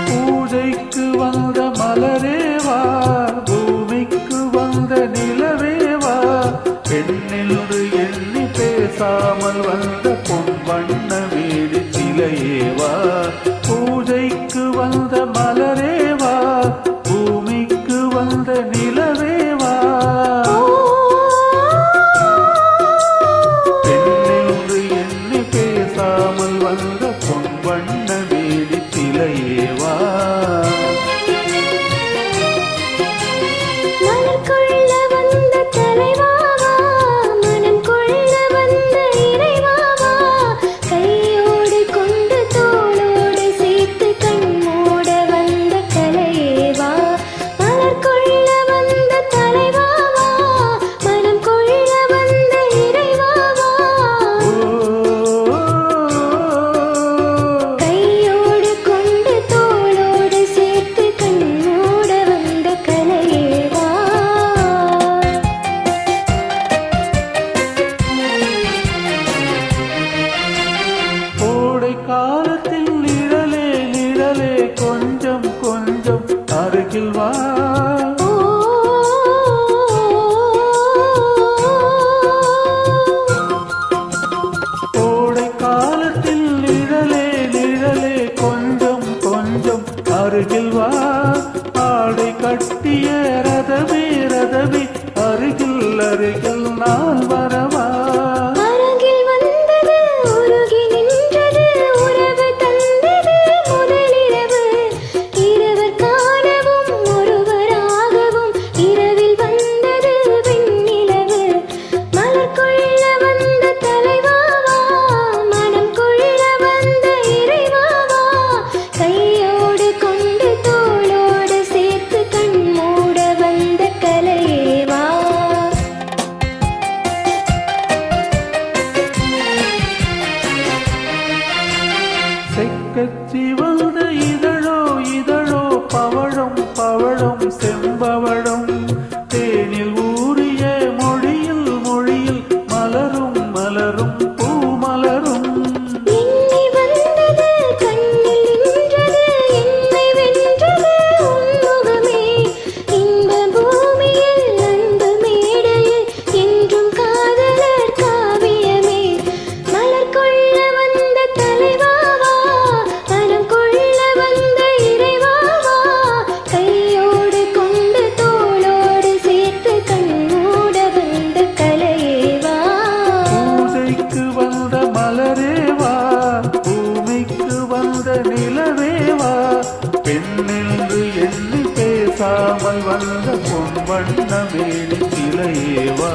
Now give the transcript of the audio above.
பூஜைக்கு வந்த மலரேவா, பூமிக்கு வந்த நிலவேவா, பெண்ணென்று எண்ணி பேசாமல் வந்த பொன் வண்ண வீடு சிலையேவா. பூஜைக்கு வந்த மலரேவா, பூமிக்கு வந்த நிலவேவா, பெண்ணென்று எண்ணி பேசாமல் வந்த பொன் வண்ண வீடு சிலையேவா. காலத்தில் நிழலே நிழலே கொஞ்சம் கொஞ்சம் அருகில் வா. கோடை காலத்தில் நிழலே நிழலே கொஞ்சம் கொஞ்சம் அருகில் வா. ஆடை கட்டிய ரதமே ரதமே அருகில் அருகில் நான் வரவா. செக்கச்சி வந்த இதழோ இதழோ பவழம் பவழம் செம்பவழம் தேனில் ஊறிய மொழியில் மொழியில் மலரும் மலரும் பூமலரும். நிலவேவா, பெண்ணென்று எண்ணி பேசாமல் வந்த பொன் வண்ண மேனி சிலையேவா.